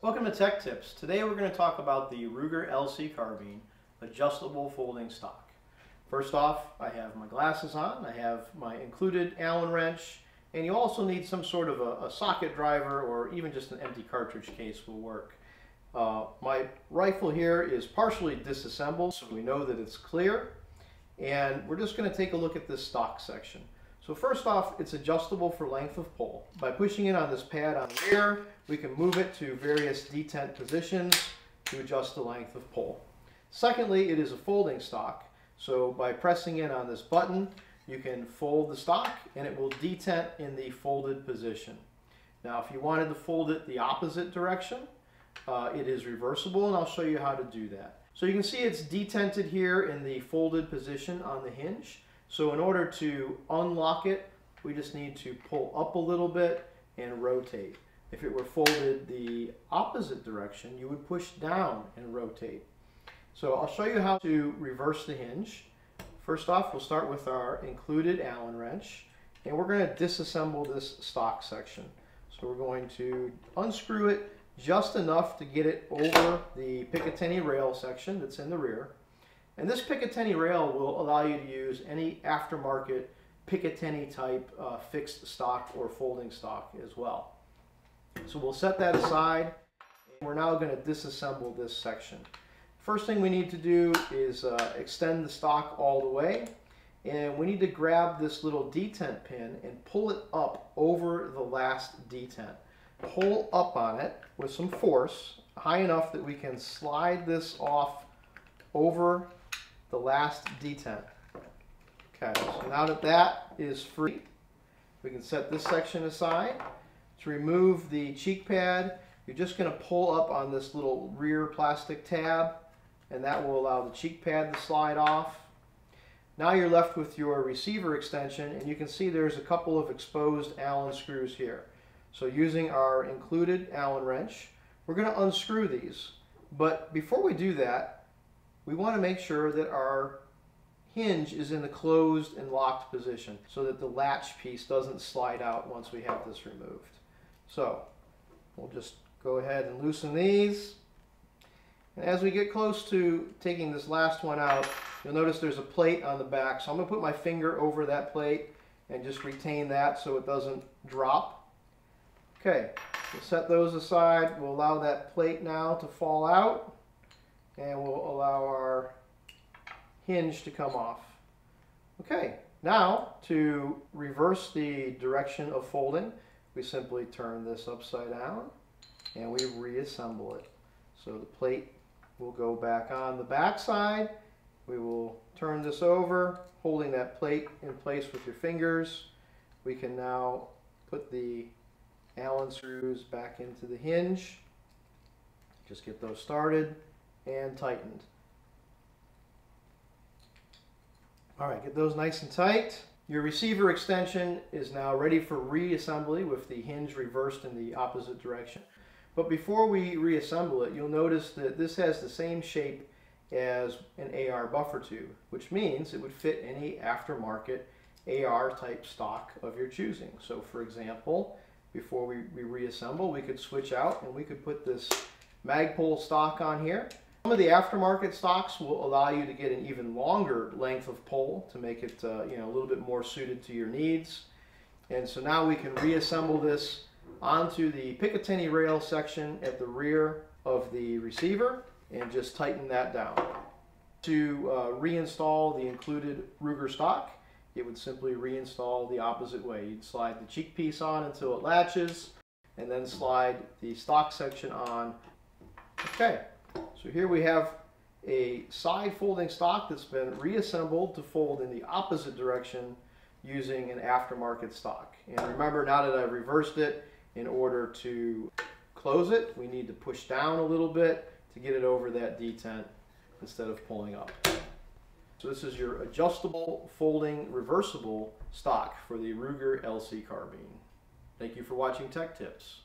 Welcome to Tech Tips. Today we're going to talk about the Ruger LC Carbine adjustable folding stock. First off, I have my glasses on, I have my included Allen wrench, and you also need some sort of a socket driver or even just an empty cartridge case will work. My rifle here is partially disassembled, so we know that it's clear, and we're just going to take a look at this stock section. So first off, it's adjustable for length of pull. By pushing it on this pad on the rear, we can move it to various detent positions to adjust the length of pull. Secondly, it is a folding stock. So by pressing in on this button, you can fold the stock and it will detent in the folded position. Now, if you wanted to fold it the opposite direction, it is reversible, and I'll show you how to do that. So you can see it's detented here in the folded position on the hinge. So in order to unlock it, we just need to pull up a little bit and rotate. If it were folded the opposite direction, you would push down and rotate. So I'll show you how to reverse the hinge. First off, we'll start with our included Allen wrench, and we're going to disassemble this stock section. So we're going to unscrew it just enough to get it over the Picatinny rail section that's in the rear. And this Picatinny rail will allow you to use any aftermarket Picatinny type fixed stock or folding stock as well. So we'll set that aside, and we're now going to disassemble this section. First thing we need to do is extend the stock all the way, and we need to grab this little detent pin and pull it up over the last detent. Pull up on it with some force, high enough that we can slide this off over the last detent. Okay, so now that that is free, we can set this section aside. To remove the cheek pad, you're just going to pull up on this little rear plastic tab, and that will allow the cheek pad to slide off. Now you're left with your receiver extension, and you can see there's a couple of exposed Allen screws here. So using our included Allen wrench, we're going to unscrew these. But before we do that, we want to make sure that our hinge is in the closed and locked position so that the latch piece doesn't slide out once we have this removed. So we'll just go ahead and loosen these. And as we get close to taking this last one out, you'll notice there's a plate on the back. So I'm going to put my finger over that plate and just retain that so it doesn't drop. Okay, we'll set those aside. We'll allow that plate now to fall out, and we'll allow our hinge to come off. Okay, now to reverse the direction of folding, we simply turn this upside down and we reassemble it. So the plate will go back on the back side. We will turn this over, holding that plate in place with your fingers. We can now put the Allen screws back into the hinge. Just get those started and tightened. All right, get those nice and tight. Your receiver extension is now ready for reassembly with the hinge reversed in the opposite direction. But before we reassemble it, you'll notice that this has the same shape as an AR buffer tube, which means it would fit any aftermarket AR type stock of your choosing. So for example, before we reassemble, we could switch out and we could put this Magpul stock on here. Some of the aftermarket stocks will allow you to get an even longer length of pull to make it a little bit more suited to your needs. And so now we can reassemble this onto the Picatinny rail section at the rear of the receiver and just tighten that down. To reinstall the included Ruger stock, it would simply reinstall the opposite way. You'd slide the cheek piece on until it latches, and then slide the stock section on. Okay, so here we have a side folding stock that's been reassembled to fold in the opposite direction using an aftermarket stock. And remember, now that I've reversed it, in order to close it, we need to push down a little bit to get it over that detent instead of pulling up. So this is your adjustable, folding, reversible stock for the Ruger LC Carbine. Thank you for watching Tech Tips.